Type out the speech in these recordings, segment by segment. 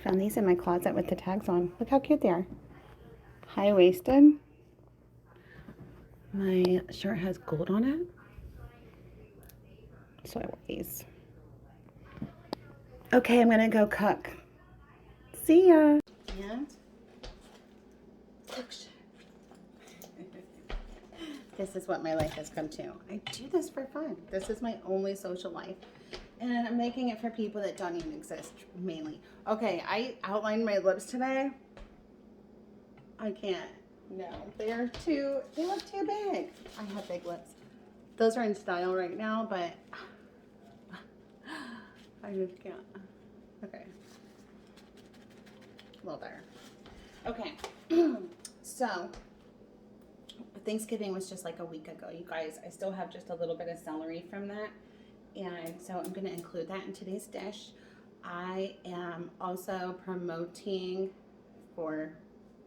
Found these in my closet with the tags on. Look how cute they are. High-waisted. My shirt has gold on it, so I wear these. Okay, I'm gonna go cook. See ya. And this is what my life has come to. I do this for fun. This is my only social life. And I'm making it for people that don't even exist, mainly. Okay, I outlined my lips today. I can't. No, they look too big. I have big lips. Those are in style right now, but I just can't. Okay. A little better. Okay. So, Thanksgiving was just like a week ago, you guys. I still have just a little bit of celery from that. And so I'm going to include that in today's dish. I am also promoting for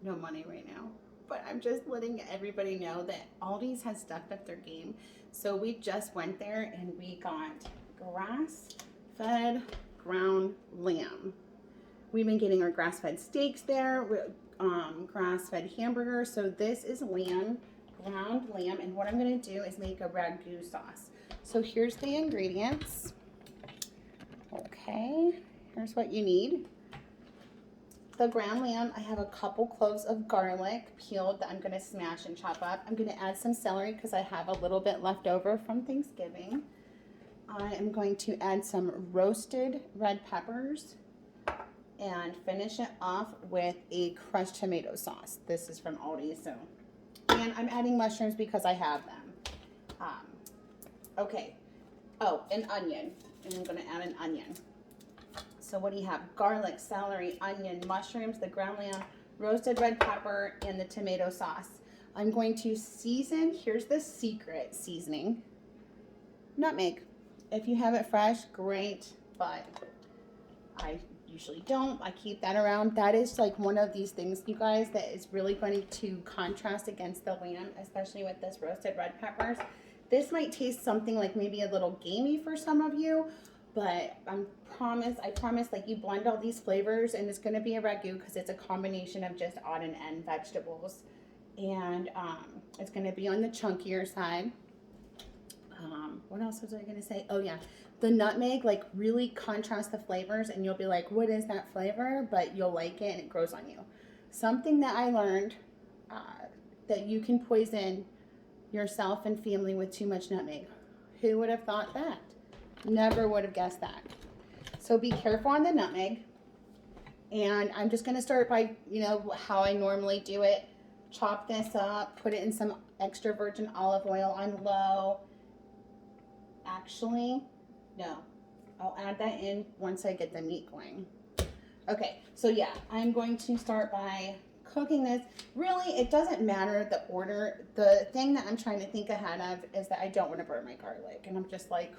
no money right now, but I'm just letting everybody know that Aldi's has stepped up their game. So we just went there and we got grass-fed ground lamb. We've been getting our grass-fed steaks there, grass-fed hamburgers. So this is lamb, ground lamb, and what I'm going to do is make a ragu sauce. So here's the ingredients. Okay, here's what you need. The ground lamb, I have a couple cloves of garlic peeled that I'm going to smash and chop up. I'm going to add some celery because I have a little bit left over from Thanksgiving. I am going to add some roasted red peppers and finish it off with a crushed tomato sauce. This is from Aldi, so. And I'm adding mushrooms because I have them. Okay. Oh, an onion. And I'm going to add an onion. So what do you have? Garlic, celery, onion, mushrooms, the ground lamb, roasted red pepper, and the tomato sauce. I'm going to season. Here's the secret seasoning. Nutmeg. If you have it fresh, great, but I usually don't. I keep that around. That is like one of these things, you guys, that is really going to contrast against the lamb, especially with this roasted red peppers. This might taste something like maybe a little gamey for some of you, but I promise, like you blend all these flavors and it's going to be a ragu because it's a combination of just odd and end vegetables. And it's going to be on the chunkier side. What else was I going to say? Oh yeah, the nutmeg like really contrasts the flavors and you'll be like, what is that flavor? But you'll like it and it grows on you. Something that I learned that you can poison yourself and family with too much nutmeg. Who would have thought that? Never would have guessed that. So be careful on the nutmeg. And I'm just going to start by, you know, how I normally do it. Chop this up, put it in some extra virgin olive oil on low. Actually, no, I'll add that in once I get the meat going. Okay, so yeah, I'm going to start by cooking this. Really, it doesn't matter the order. The thing that I'm trying to think ahead of is that I don't want to burn my garlic. And I'm just like,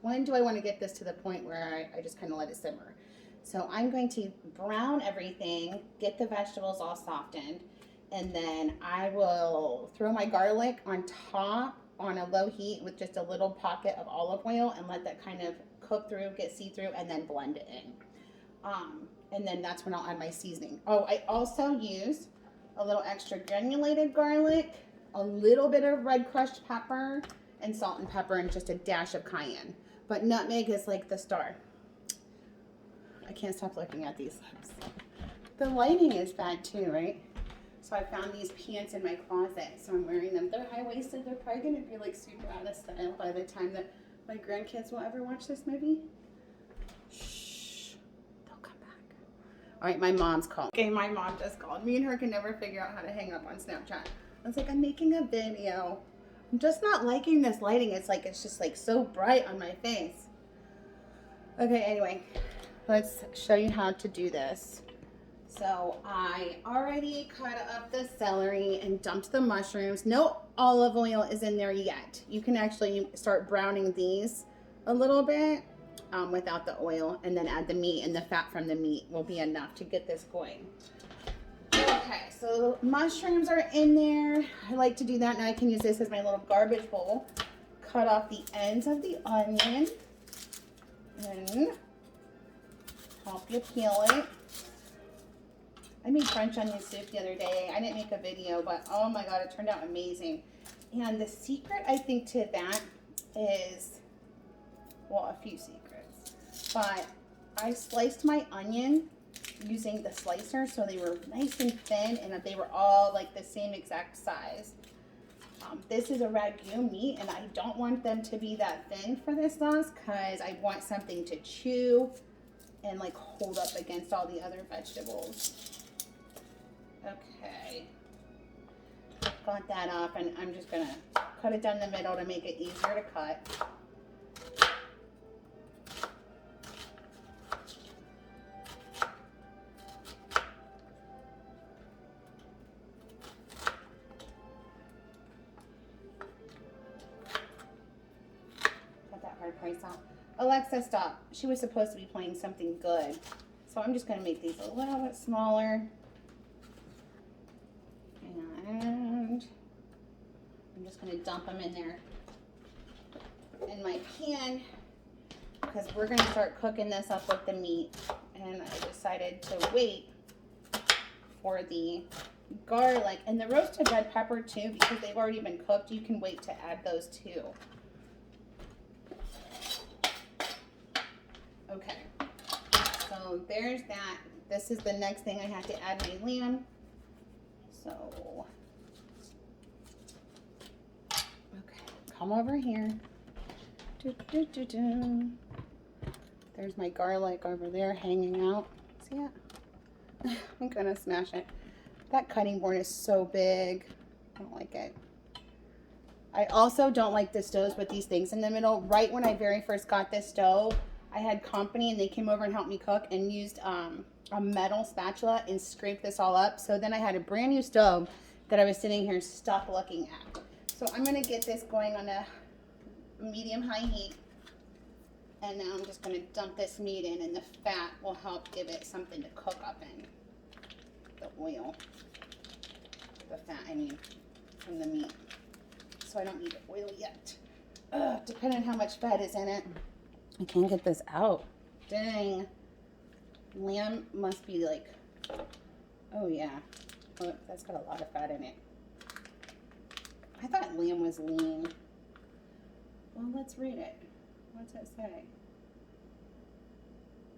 when do I want to get this to the point where I just kind of let it simmer? So I'm going to brown everything, get the vegetables all softened, and then I will throw my garlic on top on a low heat with just a little pocket of olive oil and let that kind of cook through, get see-through, and then blend it in. And then that's when I'll add my seasoning. Oh, I also use a little extra granulated garlic, a little bit of red crushed pepper, and salt and pepper, and just a dash of cayenne. But nutmeg is like the star. I can't stop looking at these lips. The lighting is bad too, right? So I found these pants in my closet, so I'm wearing them. They're high-waisted. They're probably going to be like super out of style by the time that my grandkids will ever watch this movie. Shh, they'll come back. All right, my mom's called. Okay, my mom just called. Me and her can never figure out how to hang up on Snapchat. I was like, I'm making a video. I'm just not liking this lighting. It's just like so bright on my face. Okay, anyway, let's show you how to do this. So I already cut up the celery and dumped the mushrooms. No olive oil is in there yet. You can actually start browning these a little bit without the oil, and then add the meat, and the fat from the meat will be enough to get this going. Okay, so mushrooms are in there. I like to do that, and I can use this as my little garbage bowl. Cut off the ends of the onion and help you peel it. I made French onion soup the other day. I didn't make a video, but oh my God, it turned out amazing. And the secret, I think, to that is, well, a few secrets. But I sliced my onion using the slicer so they were nice and thin and they were all like the same exact size. This is a Ragu meat and I don't want them to be that thin for this sauce because I want something to chew and like hold up against all the other vegetables. Okay, got that off and I'm just gonna cut it down the middle to make it easier to cut. Got that hard price off. Alexa, stop. She was supposed to be playing something good. So I'm just gonna make these a little bit smaller. And I'm just going to dump them in there in my pan because we're going to start cooking this up with the meat. And I decided to wait for the garlic and the roasted red pepper too because they've already been cooked. You can wait to add those too. Okay, so there's that. This is the next thing I have to add my lamb. So, okay, come over here. There's my garlic over there hanging out. See it? I'm gonna smash it. That cutting board is so big. I don't like it. I also don't like the stoves with these things in the middle. Right when I very first got this stove, I had company and they came over and helped me cook and used a metal spatula and scrape this all up. So then I had a brand new stove that I was sitting here stuck looking at. So I'm gonna get this going on a medium-high heat. And now I'm just gonna dump this meat in and the fat will help give it something to cook up in. The oil, the fat, I mean, from the meat. So I don't need the oil yet. Depending on how much fat is in it. I can't get this out. Dang. Lamb must be like, oh yeah, oh, that's got a lot of fat in it. I thought lamb was lean. Well, let's read it. What's it say?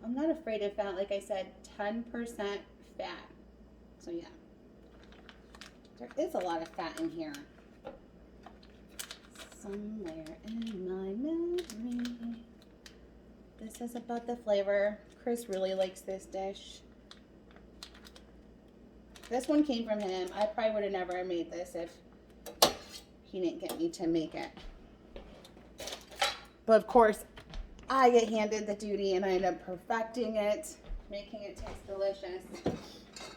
I'm not afraid of fat. Like I said, 10% fat. So yeah, there is a lot of fat in here. Somewhere in my memory. This is about the flavor. Chris really likes this dish. This one came from him. I probably would have never made this if he didn't get me to make it. But of course, I get handed the duty and I end up perfecting it, making it taste delicious.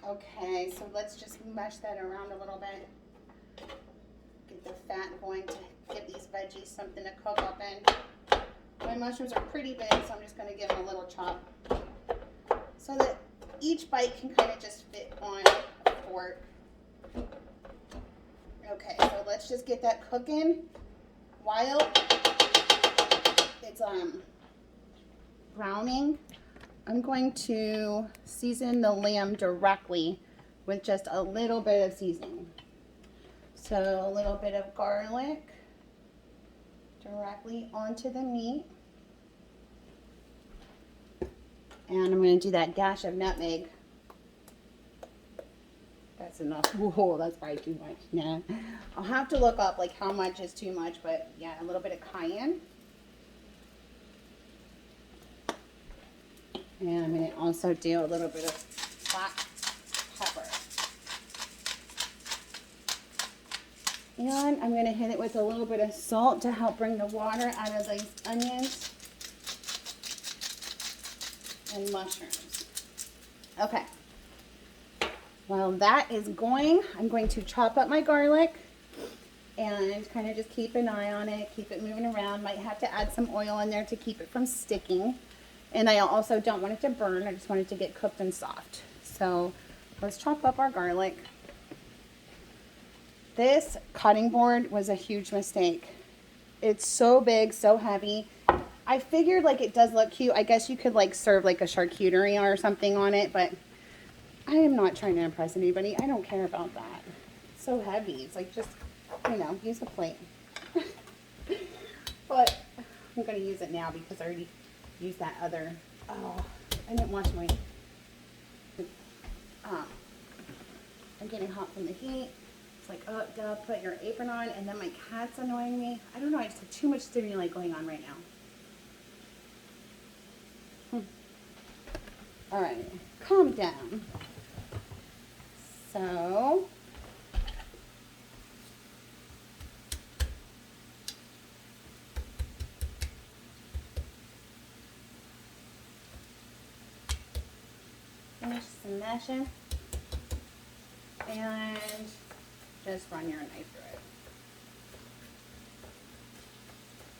Okay, so let's just mush that around a little bit. Get the fat going to give these veggies something to cook up in. My mushrooms are pretty big, so I'm just going to give them a little chop so that each bite can kind of just fit on a fork. Okay, so let's just get that cooking while it's browning. I'm going to season the lamb directly with just a little bit of seasoning. So a little bit of garlic directly onto the meat. And I'm going to do that dash of nutmeg. That's enough. Whoa, that's probably too much. Nah. I'll have to look up like how much is too much, but yeah, a little bit of cayenne. And I'm going to also do a little bit of black pepper. And I'm going to hit it with a little bit of salt to help bring the water out of these onions and mushrooms. Okay. While that is going, I'm going to chop up my garlic and kind of just keep an eye on it, keep it moving around. Might have to add some oil in there to keep it from sticking. And I also don't want it to burn. I just want it to get cooked and soft. So let's chop up our garlic. This cutting board was a huge mistake. It's so big, so heavy. I figured like it does look cute. I guess you could like serve like a charcuterie or something on it, but I am not trying to impress anybody. I don't care about that. It's so heavy. It's like just, you know, use a plate. But I'm going to use it now because I already used that other. Oh, I didn't wash my. I'm getting hot from the heat. It's like, oh, duh, put your apron on. And then my cat's annoying me. I don't know. I just have too much stimuli going on right now. All right, calm down. So, finish some meshing and just run your knife through it.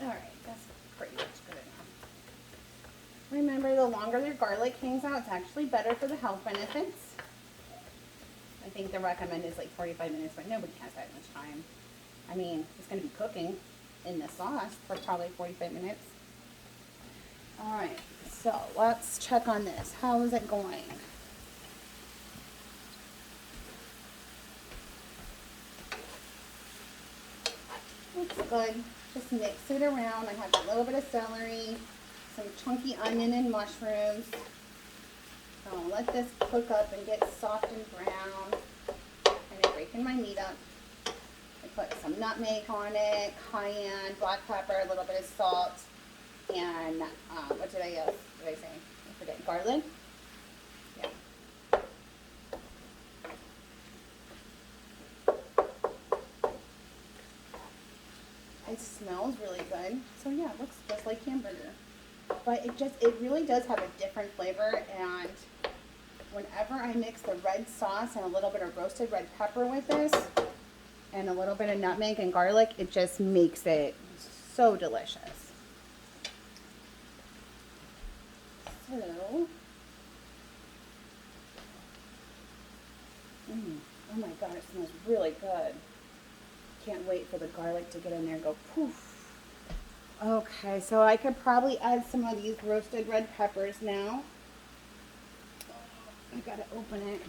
All right, that's pretty much good enough. Remember, the longer your garlic hangs out, it's actually better for the health benefits. I think the recommend is like 45 minutes, but nobody has that much time. I mean, it's going to be cooking in the sauce for probably 45 minutes. All right, so let's check on this. How is it going? Looks good. Just mix it around. I have a little bit of celery, some chunky onion and mushrooms. So I'll let this cook up and get soft and brown. Kind of breaking my meat up. I put some nutmeg on it, cayenne, black pepper, a little bit of salt, and what did I use? What did I say? I forget. Garlic. Yeah. It smells really good. So yeah, it looks just like hamburger. But it really does have a different flavor, and whenever I mix the red sauce and a little bit of roasted red pepper with this and a little bit of nutmeg and garlic, it just makes it so delicious. So, oh my god, it smells really good. Can't wait for the garlic to get in there and go poof. Okay, so I could probably add some of these roasted red peppers now. I gotta open it.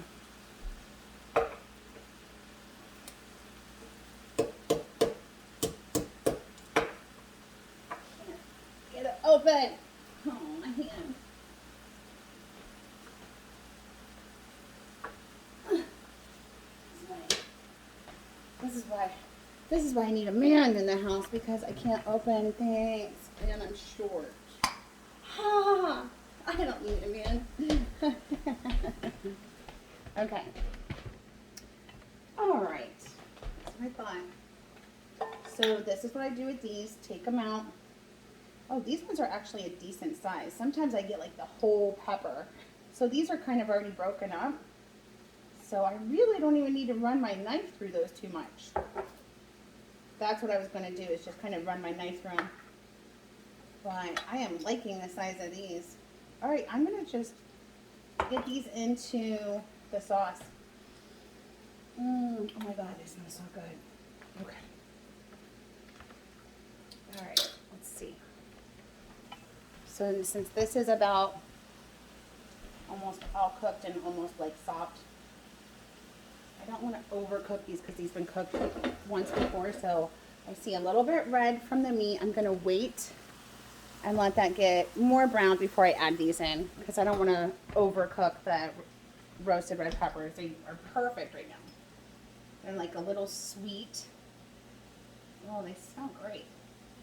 Get it open. Oh, my hand. This is why I need a man in the house, because I can't open things and I'm short. Ha! I don't need a man. Okay. All right. That's what I thought. So this is what I do with these. Take them out. Oh, these ones are actually a decent size. Sometimes I get like the whole pepper. So these are kind of already broken up. So I really don't even need to run my knife through those too much. That's what I was going to do, is just kind of run my knife through them. But I am liking the size of these. All right, I'm going to just get these into the sauce. Oh my god, they smell so good. Okay. All right, let's see. So since this is about almost all cooked and almost like soft, I don't want to overcook these because these have been cooked once before. So I see a little bit red from the meat. I'm going to wait and let that get more brown before I add these in, because I don't want to overcook the roasted red peppers. They are perfect right now. They're like a little sweet. Oh, they smell great.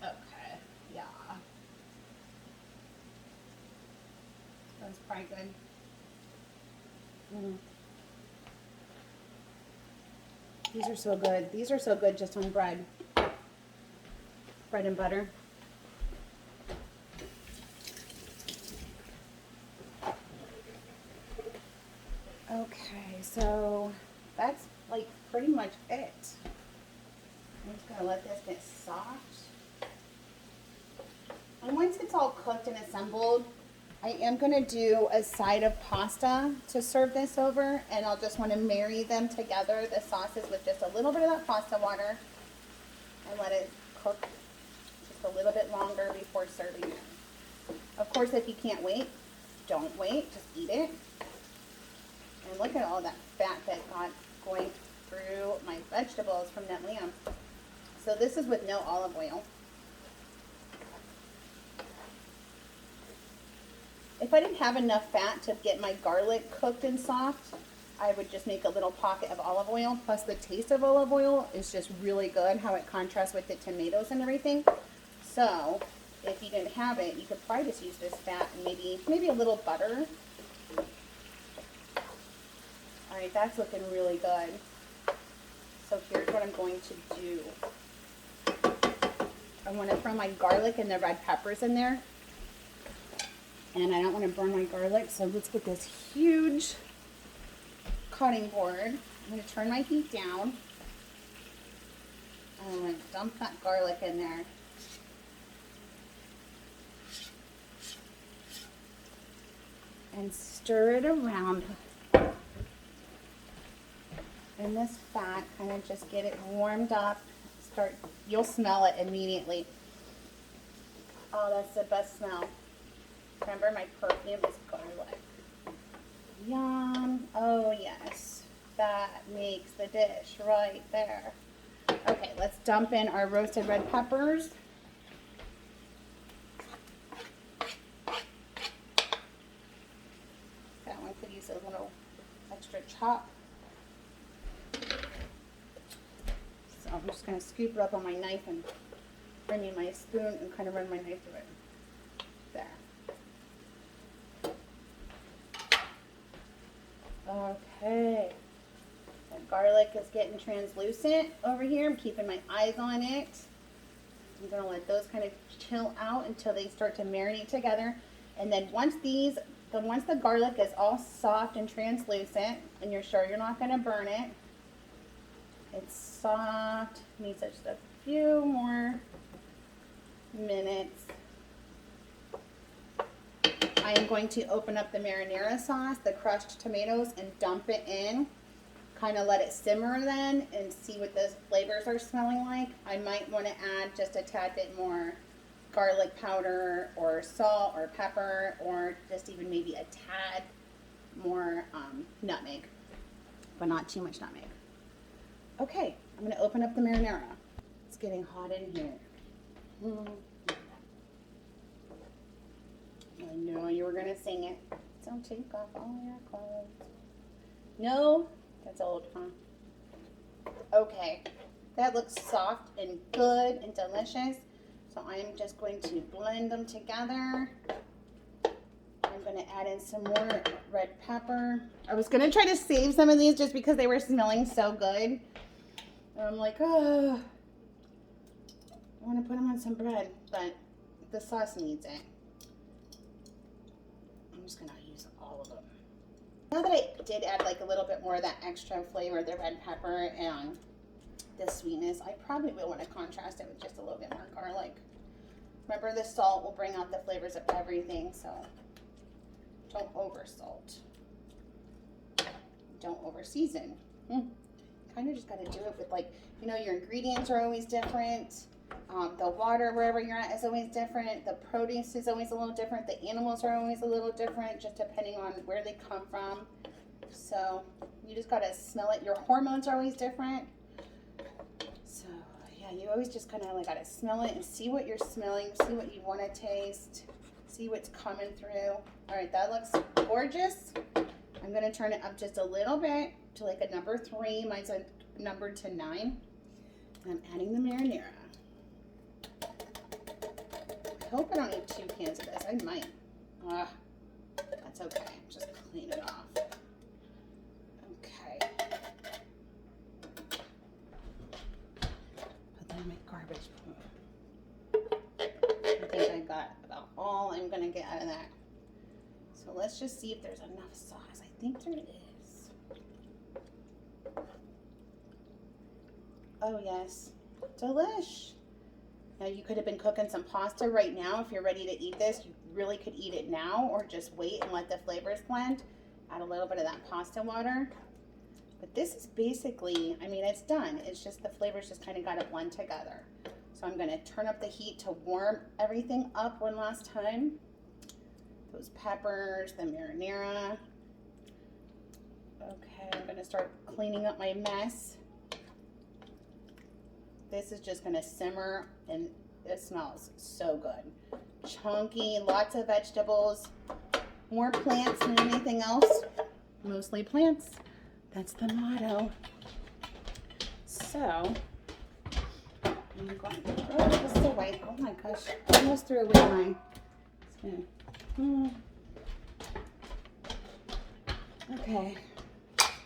Okay, yeah. That's probably good. These are so good. These are so good just on bread. Bread and butter. Okay, so that's like pretty much it. I'm just gonna let this get soft. And once it's all cooked and assembled, I am gonna do a side of pasta to serve this over, and I'll just want to marry them together, the sauces, with just a little bit of that pasta water, and let it cook just a little bit longer before serving it. Of course, if you can't wait, don't wait, just eat it. And look at all that fat that got going through my vegetables from that lamb. So this is with no olive oil. If I didn't have enough fat to get my garlic cooked and soft, I would just make a little pocket of olive oil. Plus the taste of olive oil is just really good, how it contrasts with the tomatoes and everything. So if you didn't have it, you could probably just use this fat and maybe a little butter. All right, that's looking really good. So here's what I'm going to do. I want to throw my garlic and the red peppers in there. And I don't want to burn my garlic, so let's get this huge cutting board. I'm going to turn my heat down. And I'm going to dump that garlic in there. And stir it around. And this fat, kind of just get it warmed up. You'll smell it immediately. Oh, that's the best smell. Remember, my perfume is garlic. Yum. Oh, yes. That makes the dish right there. Okay, let's dump in our roasted red peppers. That one could use a little extra chop. So I'm just going to scoop it up on my knife and bring in my spoon and kind of run my knife through it. There. Okay, the garlic is getting translucent over here. I'm keeping my eyes on it. I'm going to let those kind of chill out until they start to marinate together. And then once the garlic is all soft and translucent, and you're sure you're not going to burn it, it's soft, needs just a few more minutes. I am going to open up the marinara sauce, the crushed tomatoes, and dump it in. Kind of let it simmer then and see what the flavors are smelling like. I might want to add just a tad bit more garlic powder or salt or pepper, or just even maybe a tad more nutmeg, but not too much nutmeg. Okay, I'm going to open up the marinara. It's getting hot in here. I know you were going to sing it. Don't take off all your clothes. No, that's old, huh? Okay, that looks soft and good and delicious. So I'm just going to blend them together. I'm going to add in some more red pepper. I was going to try to save some of these just because they were smelling so good. And I'm like, oh, I want to put them on some bread, but the sauce needs it. I'm just going to use all of them. Now that I did add like a little bit more of that extra flavor, the red pepper and the sweetness, I probably will want to contrast it with just a little bit more garlic. Remember, the salt will bring out the flavors of everything, so don't over salt. Don't over season. Kind of just got to do it with, like, you know, your ingredients are always different. The water wherever you're at is always different. The produce is always a little different. The animals are always a little different, just depending on where they come from. So you just got to smell it. Your hormones are always different. So yeah, you always just kind of like got to smell it and see what you're smelling, see what you want to taste, see what's coming through. All right, that looks gorgeous. I'm going to turn it up just a little bit to like a number 3. Mine's a numbered to 9. And I'm adding the marinara. I hope I don't need 2 cans of this. I might. That's okay. Just clean it off. Okay. Put that in my garbage bin. I think I got about all I'm going to get out of that. So let's just see if there's enough sauce. I think there is. Oh yes. Delish. Now you could have been cooking some pasta right now. If you're ready to eat this, you really could eat it now, or just wait and let the flavors blend. Add a little bit of that pasta water. But this is basically, I mean, it's done. It's just the flavors just kind of got to blend together. So I'm going to turn up the heat to warm everything up one last time. those peppers, the marinara. Okay, I'm gonna start cleaning up my mess. This is just gonna simmer and it smells so good. Chunky, lots of vegetables, more plants than anything else. Mostly plants. That's the motto. So, I'm going to throw this away. Oh my gosh, I almost threw away my spoon. Okay.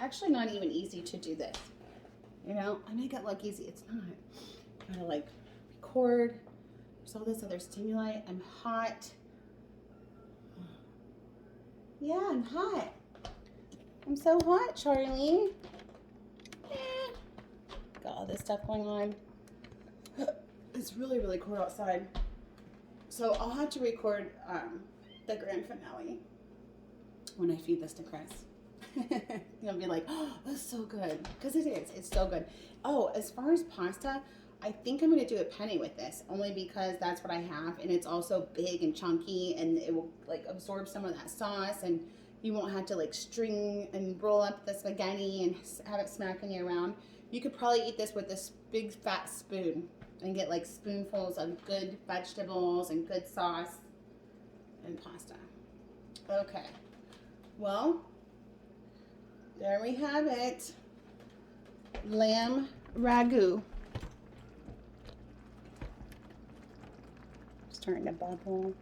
Actually not even easy to do this. You know, I make it look easy. It's not. Gotta like record. There's all this other stimuli. I'm hot. Yeah, I'm hot. I'm so hot, Charlie. Got all this stuff going on. It's really, really cold outside. So I'll have to record the grand finale when I feed this to Chris. You'll be like, oh, that's so good. Because it is. It's so good. Oh, as far as pasta, I think I'm going to do a penne with this. Only because that's what I have. And it's also big and chunky. And it will like absorb some of that sauce. And you won't have to like string and roll up the spaghetti and have it smacking you around. You could probably eat this with this big fat spoon. And get like spoonfuls of good vegetables and good sauce and pasta. Okay. Well, there we have it. Lamb ragu. Starting to bubble.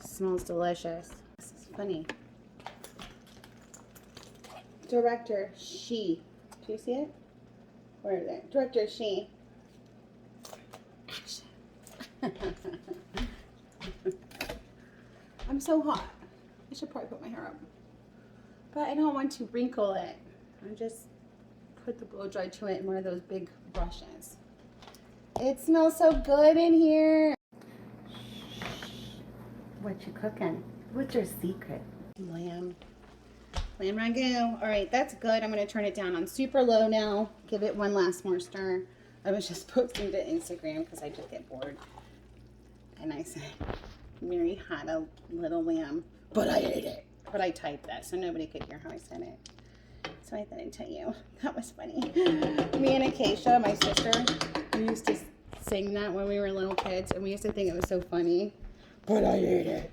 Smells delicious. This is funny. Director, she. Do you see it? Where is it? Director, she. Action. I'm so hot. I should probably put my hair up. But I don't want to wrinkle it. I just put the blow dry to it in one of those big brushes. It smells so good in here. What you cooking? What's your secret? Lamb ragu. All right, that's good. I'm going to turn it down on super low now. Give it one last more stir. I was just posting to Instagram because I just get bored. And I said, Mary had a little lamb, but I ate it. But I typed that so nobody could hear how I said it. So I thought I'd tell you. That was funny. Me and Acacia, my sister, we used to sing that when we were little kids, and we used to think it was so funny. But I ate it.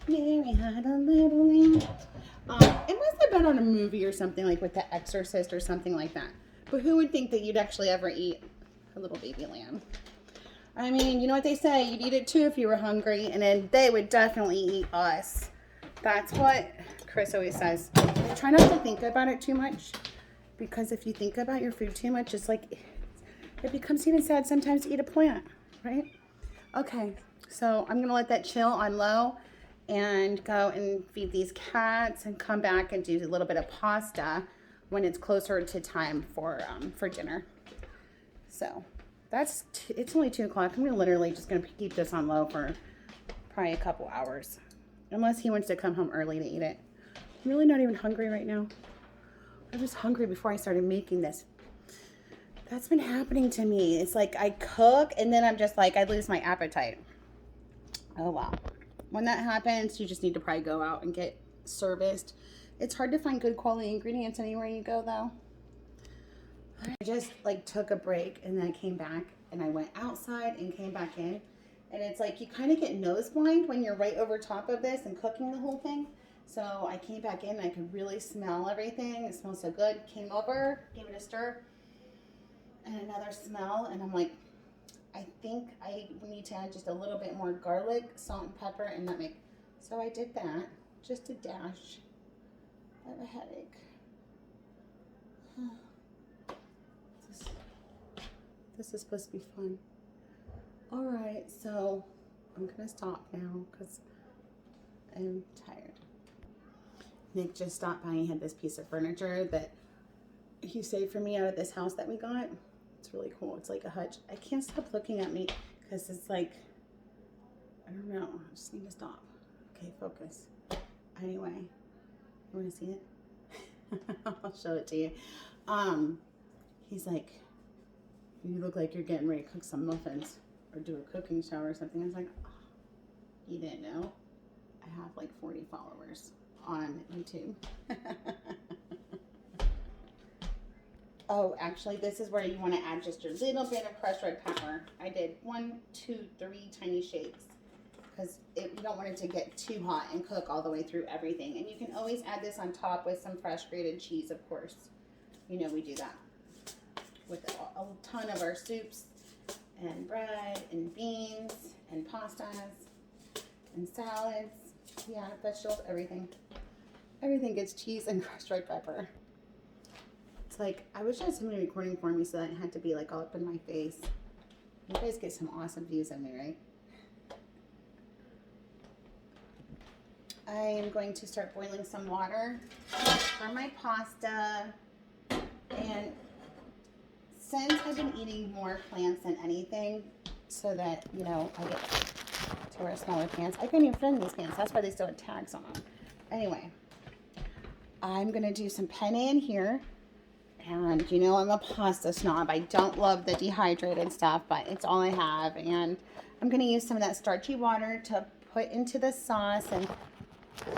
Mary had a little lamb. It must have been on a movie or something, like with The Exorcist or something like that. But who would think that you'd actually ever eat a little baby lamb? I mean, you know what they say, you'd eat it too if you were hungry, and then they would definitely eat us. That's what Chris always says. Try not to think about it too much, because if you think about your food too much, it's like, it becomes even sad sometimes to eat a plant, right? Okay, so I'm going to let that chill on low and go and feed these cats and come back and do a little bit of pasta when it's closer to time for dinner. So it's only 2 o'clock. I'm literally just going to keep this on low for probably a couple hours. Unless he wants to come home early to eat it. I'm really not even hungry right now. I was hungry before I started making this. That's been happening to me. It's like I cook and then I'm just like, I lose my appetite. Oh, wow. When that happens, you just need to probably go out and get serviced. It's hard to find good quality ingredients anywhere you go, though. I just like took a break and then I came back and I went outside and came back in. And it's like you kind of get nose blind when you're right over top of this and cooking the whole thing. So I came back in and I could really smell everything. It smells so good. Came over, gave it a stir, and another smell. And I'm like, I think I need to add just a little bit more garlic, salt and pepper, and nutmeg. So I did that, just a dash. I have a headache. This is supposed to be fun. All right, so I'm gonna stop now because I'm tired. Nick just stopped by. He had this piece of furniture that he saved for me out of this house that we got. It's really cool. It's like a hutch. I can't stop looking at me because it's like, I don't know. I just need to stop. Okay, focus. Anyway, you want to see it? I'll show it to you. He's like, you look like you're getting ready to cook some muffins or do a cooking show or something. I was like, oh. You didn't know? I have like 40 followers on YouTube. Oh, actually, this is where you want to add just your little bit of crushed red pepper. I did 1, 2, 3 tiny shakes because you don't want it to get too hot and cook all the way through everything. And you can always add this on top with some fresh grated cheese, of course. You know we do that with a ton of our soups and bread and beans and pastas and salads. Yeah, vegetables, everything. Everything gets cheese and crushed red pepper. It's like, I wish I had somebody recording for me so that it had to be like all up in my face. You guys get some awesome views of me, right? I am going to start boiling some water for my pasta. And since I've been eating more plants than anything, so that, you know, I get to wear smaller pants. I couldn't even fit in these pants. That's why they still had tags on them. Anyway, I'm going to do some penne in here. And, you know, I'm a pasta snob. I don't love the dehydrated stuff, but it's all I have. And I'm going to use some of that starchy water to put into the sauce and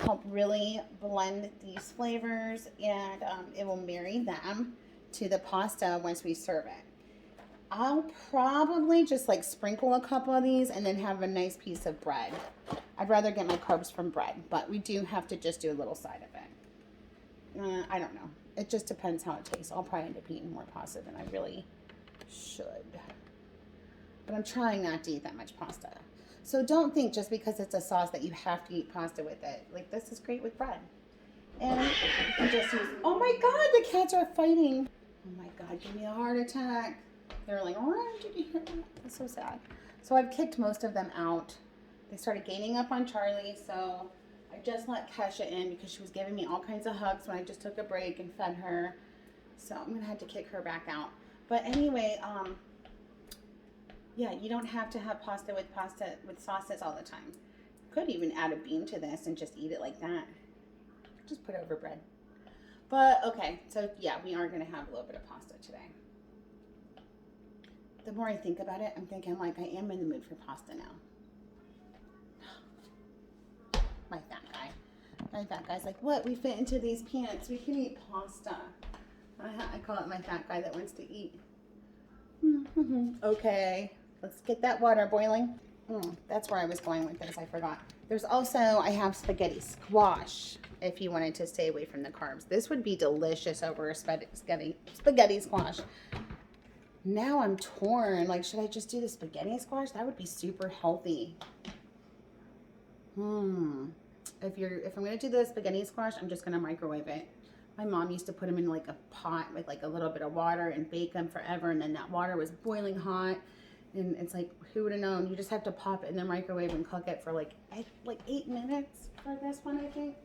help really blend these flavors. And it will marry them to the pasta once we serve it. I'll probably just like sprinkle a couple of these and then have a nice piece of bread. I'd rather get my carbs from bread, but we do have to just do a little side of it. I don't know. It just depends how it tastes. I'll probably end up eating more pasta than I really should. But I'm trying not to eat that much pasta. So don't think just because it's a sauce that you have to eat pasta with it. Like, this is great with bread. And you can just use, oh my God, the cats are fighting. Oh my God, give me a heart attack. They're like, oh, did you hear that? That's so sad. So I've kicked most of them out. They started gaining up on Charlie, so I just let Kesha in because she was giving me all kinds of hugs when I just took a break and fed her. So I'm going to have to kick her back out. But anyway, yeah, you don't have to have pasta with sauces all the time. You could even add a bean to this and just eat it like that. Just put it over bread. But, okay, so yeah, we are going to have a little bit of pasta today. The more I think about it, I'm thinking like I am in the mood for pasta now. My fat guy. My fat guy's like, what? We fit into these pants. We can eat pasta. I call it my fat guy that wants to eat. Okay, let's get that water boiling. That's where I was going with this. I forgot. There's also, I have spaghetti squash if you wanted to stay away from the carbs. This would be delicious over a spaghetti squash. Now I'm torn. Like, should I just do the spaghetti squash? That would be super healthy. If I'm gonna do the spaghetti squash, I'm just gonna microwave it. My mom used to put them in like a pot with like a little bit of water and bake them forever, and then that water was boiling hot, and it's like, who would have known? You just have to pop it in the microwave and cook it for like 8 minutes for this one, I think.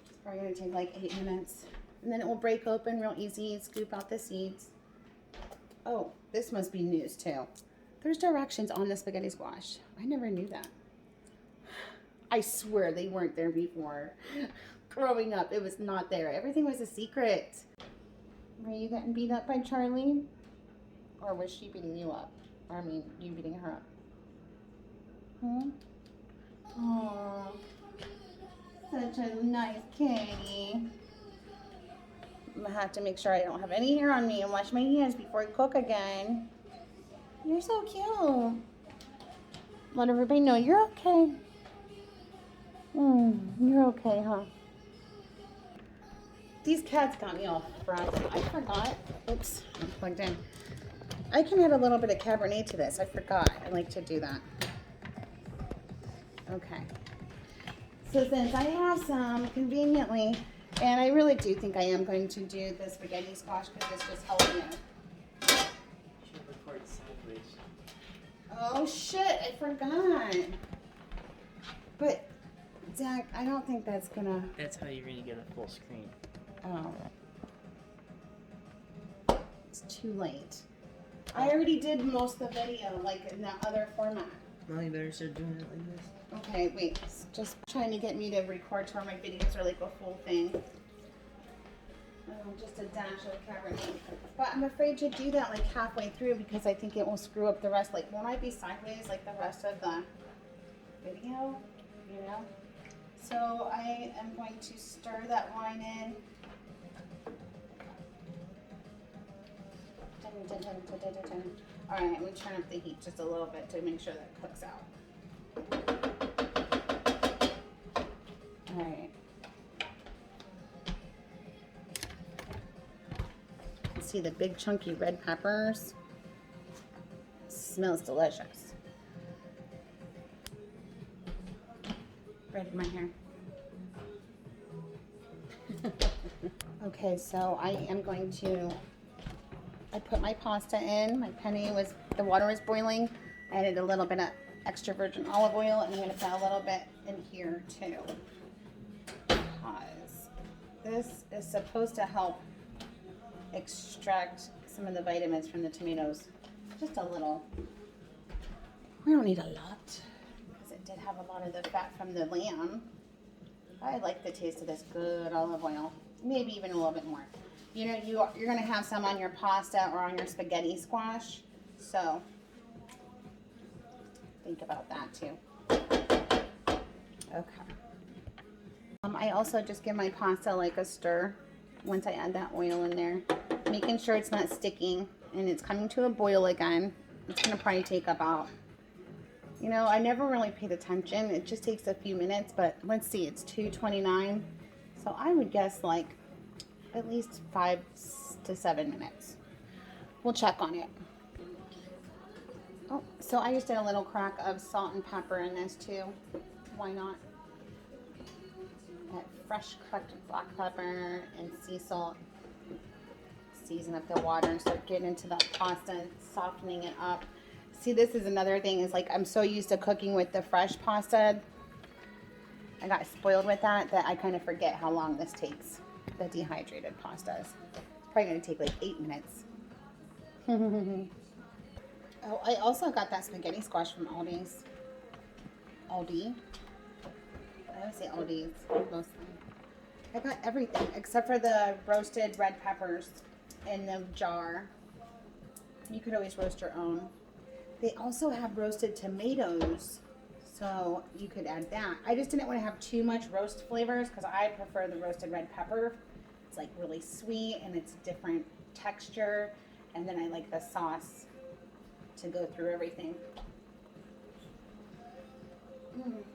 It's probably gonna take like 8 minutes, and then it will break open real easy. Scoop out the seeds. Oh, this must be news too. There's directions on the spaghetti squash. I never knew that. I swear they weren't there before. Growing up, it was not there. Everything was a secret. Were you getting beat up by Charlie? Or was she beating you up? Or, I mean, you beating her up? Oh, such a nice kitty. I'm gonna have to make sure I don't have any hair on me and wash my hands before I cook again. You're so cute. Let everybody know you're okay. You're okay, huh? These cats got me all frazzled. I forgot. Oops, I'm plugged in. I can add a little bit of Cabernet to this. I forgot. I like to do that. Okay. So since I have some conveniently, and I really do think I am going to do the spaghetti squash because it's just healthier. You should record sideways. Oh shit, I forgot. But Zach, I don't think that's gonna... That's how you're gonna get a full screen. Oh. It's too late. I already did most of the video, like in that other format. No, you better start doing it like this. Okay, wait. It's just trying to get me to record to where my videos are like a full thing. Just a dash of Cabernet. But I'm afraid to do that like halfway through because I think it will screw up the rest. Like, won't I be sideways like the rest of the video? you know? So I am going to stir that wine in. Dun, dun, dun, dun, dun, dun, dun. All right, I'm gonna turn up the heat just a little bit to make sure that cooks out. All right. See the big chunky red peppers? Smells delicious. Braided my hair. Okay, so I am going to, I put my pasta in. My penne was, the water was boiling. I added a little bit of extra virgin olive oil, and I'm going to put a little bit in here too, because this is supposed to help extract some of the vitamins from the tomatoes. Just a little. We don't need a lot, because it did have a lot of the fat from the lamb. I like the taste of this good olive oil. Maybe even a little bit more. You know, you're going to have some on your pasta or on your spaghetti squash. So think about that too. Okay. I also just give my pasta like a stir once I add that oil in there. Making sure it's not sticking and it's coming to a boil again. It's going to probably take about, you know, I never really paid attention. It just takes a few minutes, but let's see, it's 2:29. So I would guess like at least 5 to 7 minutes. We'll check on it. Oh, so I just did a little crack of salt and pepper in this too. Why not? That fresh cracked black pepper and sea salt. Season up the water and start getting into that pasta and softening it up. See, this is another thing, is like I'm so used to cooking with the fresh pasta. I got spoiled with that I kind of forget how long this takes. The dehydrated pastas. It's probably going to take like 8 minutes. Oh, I also got that spaghetti squash from Aldi's. Aldi. I always say Aldi's mostly. I got everything except for the roasted red peppers in the jar. You could always roast your own. They also have roasted tomatoes, so you could add that. I just didn't want to have too much roast flavors because I prefer the roasted red pepper. It's like really sweet and it's a different texture. And then I like the sauce to go through everything.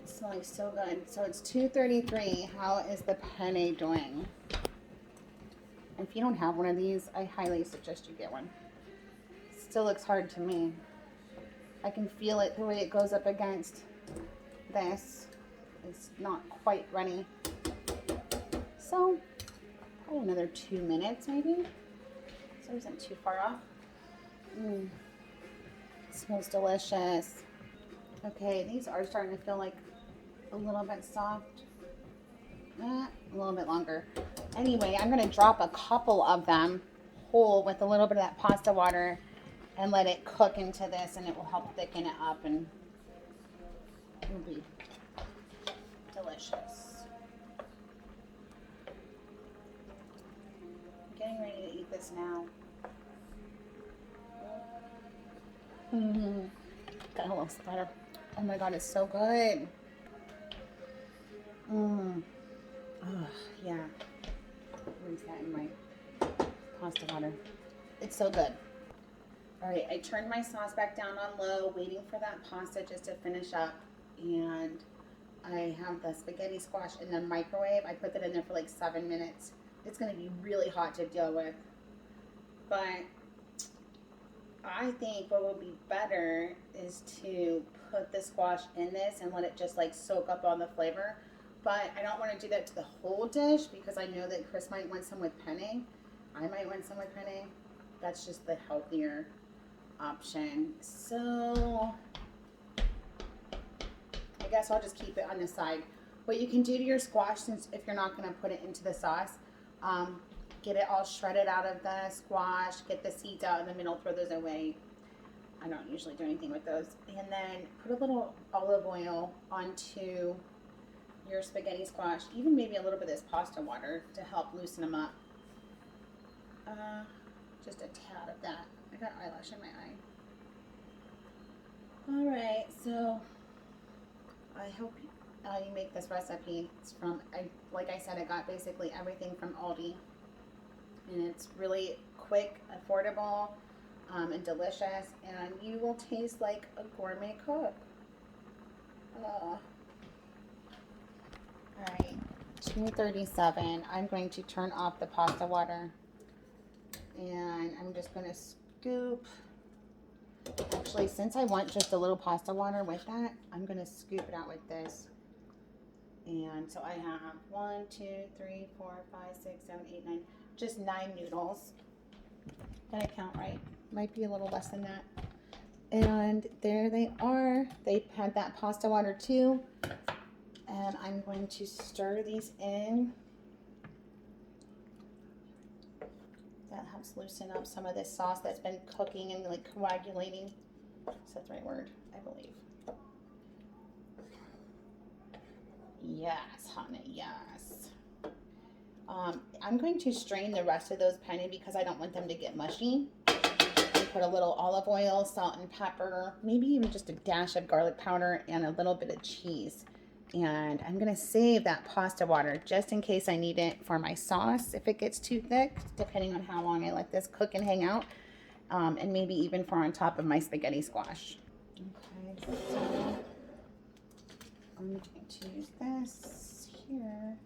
It's smelling so good. So it's 2:33. How is the penne doing? If you don't have one of these, I highly suggest you get one. Still looks hard to me. I can feel it the way it goes up against this. It's not quite runny. So probably another 2 minutes maybe. So it isn't too far off. It smells delicious. Okay, these are starting to feel like a little bit soft. A little bit longer. Anyway, I'm going to drop a couple of them whole with a little bit of that pasta water and let it cook into this, and it will help thicken it up and it will be delicious. I'm getting ready to eat this now. Got a little splatter. Oh my god, it's so good. Yeah. Where's that in my pasta water? It's so good. Alright, I turned my sauce back down on low, waiting for that pasta just to finish up. And I have the spaghetti squash in the microwave. I put that in there for like 7 minutes. It's going to be really hot to deal with. But I think what would be better is to put the squash in this and let it just like soak up on the flavor. But I don't want to do that to the whole dish because I know that Chris might want some with penne. I might want some with penne. That's just the healthier option. So I guess I'll just keep it on the side. What you can do to your squash, since if you're not going to put it into the sauce, get it all shredded out of the squash, get the seeds out in the middle, throw those away. I don't usually do anything with those. And then put a little olive oil onto your spaghetti squash, even maybe a little bit of this pasta water to help loosen them up. Just a tad of that. I got eyelash in my eye. Alright, so I hope you make this recipe. It's from, like I said, I got basically everything from Aldi. And it's really quick, affordable, and delicious. And you will taste like a gourmet cook. Alright, 2:37. I'm going to turn off the pasta water. And I'm just going to scoop. Actually, since I want just a little pasta water with that, I'm going to scoop it out with this. And so I have 1, 2, 3, 4, 5, 6, 7, 8, 9, just 9 noodles. Did I count right? Might be a little less than that. And there they are. They had that pasta water too. And I'm going to stir these in. That helps loosen up some of this sauce that's been cooking and like coagulating. Is that the right word? I believe. Yes, honey, yes. I'm going to strain the rest of those penne because I don't want them to get mushy. And put a little olive oil, salt and pepper, maybe even just a dash of garlic powder and a little bit of cheese. And I'm going to save that pasta water just in case I need it for my sauce if it gets too thick, depending on how long I let this cook and hang out. And maybe even for on top of my spaghetti squash. Okay, so I'm going to use this here.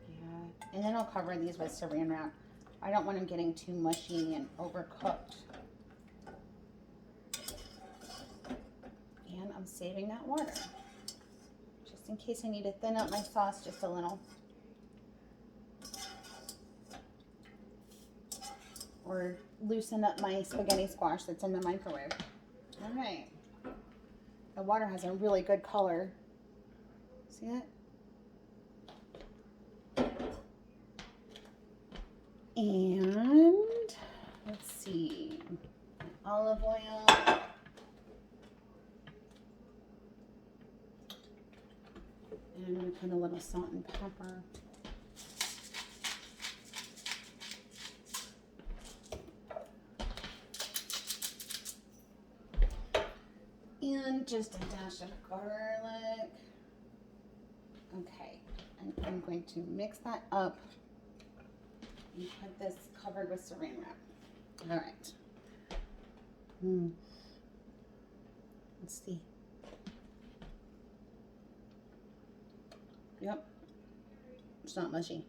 Yeah, and then I'll cover these with saran wrap. I don't want them getting too mushy and overcooked. And I'm saving that water, just in case I need to thin out my sauce just a little. Or loosen up my spaghetti squash that's in the microwave. All right. The water has a really good color. See it? And let's see. Olive oil. And I'm going to put a little salt and pepper. And just a dash of garlic. Okay, and I'm going to mix that up and put this covered with saran wrap. All right. Let's see. Yep, it's not mushy.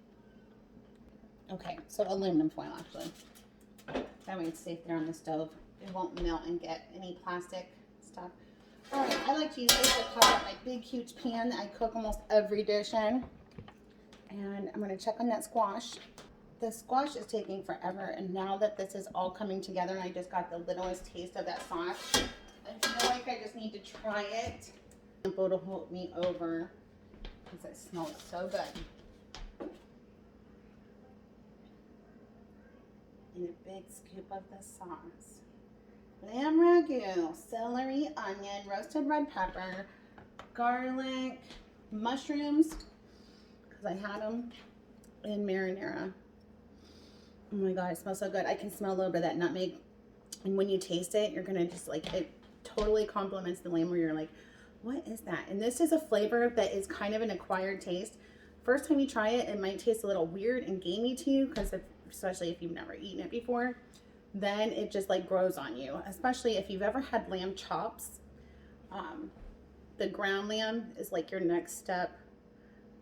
Okay, so aluminum foil actually. That way it's safe there on the stove. It won't melt and get any plastic stuff. All right, I like to use this to cover up my big, huge pan that I cook almost every dish in. And I'm gonna check on that squash. The squash is taking forever, and now that this is all coming together and I just got the littlest taste of that sauce, I feel like I just need to try it. Simple to hold me over because it smells so good. And a big scoop of the sauce. Lamb ragu, celery, onion, roasted red pepper, garlic, mushrooms, because I had them in marinara. Oh my God, it smells so good. I can smell a little bit of that nutmeg. And when you taste it, you're gonna just like, it totally complements the lamb where you're like, what is that? And this is a flavor that is kind of an acquired taste. First time you try it, it might taste a little weird and gamey to you, because especially if you've never eaten it before. Then it just like grows on you, especially if you've ever had lamb chops. The ground lamb is like your next step.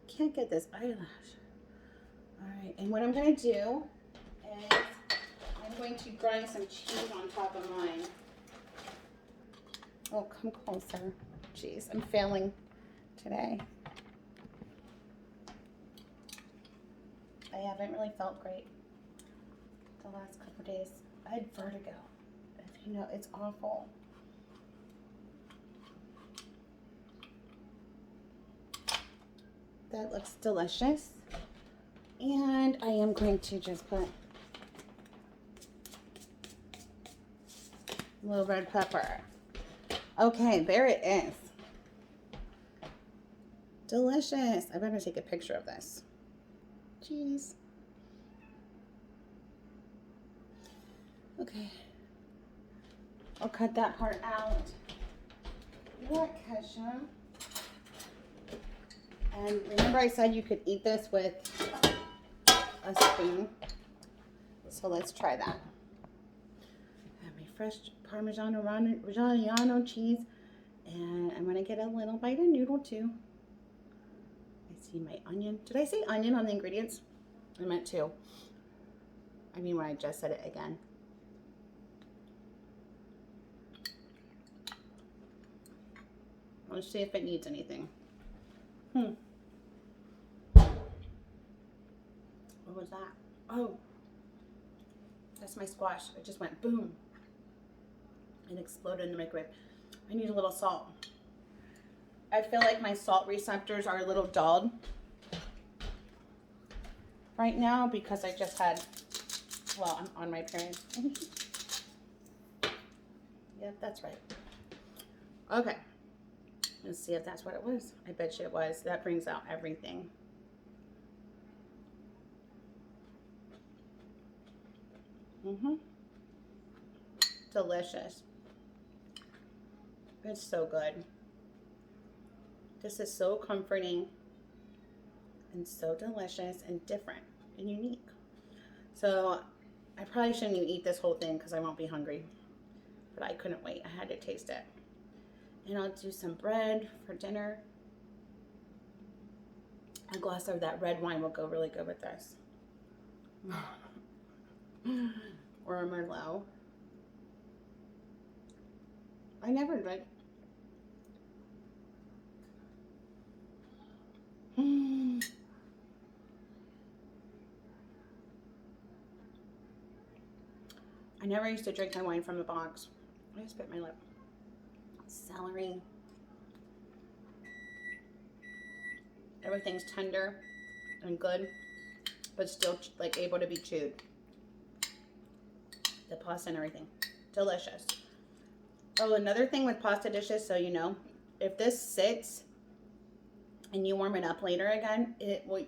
Can't get this eyelash. All right, and what I'm gonna do is I'm going to grind some cheese on top of mine. Oh, come closer. Jeez, I'm failing today. I haven't really felt great the last couple days. I had vertigo. If you know, it's awful. That looks delicious. And I am going to just put a little red pepper. Okay, there it is. Delicious. I better take a picture of this. Jeez. Okay. I'll cut that part out. What, Kesha? And remember I said you could eat this with a spoon. So let's try that. I have my fresh Parmigiano cheese. And I'm going to get a little bite of noodle too. I see my onion. Did I say onion on the ingredients? I meant to. I mean when I just said it again. Let's see if it needs anything. What was that? Oh, that's my squash. It just went boom and exploded in the microwave. I need a little salt. I feel like my salt receptors are a little dulled right now because I just had, well, I'm on my period. Yep, that's right. Okay. Let's see if that's what it was. I bet you it was. That brings out everything. Delicious. It's so good. This is so comforting and so delicious and different and unique. So I probably shouldn't even eat this whole thing because I won't be hungry. But I couldn't wait. I had to taste it. And I'll do some bread for dinner. A glass of that red wine will go really good with this. Or a Merlot. I never did. I never used to drink my wine from the box. I just bit my lip. Celery. Everything's tender and good, but still like able to be chewed. The pasta and everything. Delicious. Oh, another thing with pasta dishes, so you know, if this sits and you warm it up later again, it will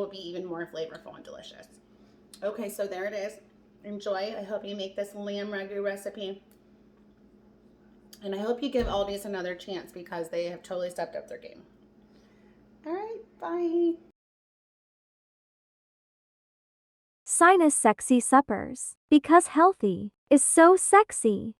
be even more flavorful and delicious. Okay, so there it is. Enjoy. I hope you make this lamb ragu recipe. And I hope you give Aldi's another chance because they have totally stepped up their game. All right, bye. Sinus Sexy Suppers. Because healthy is so sexy.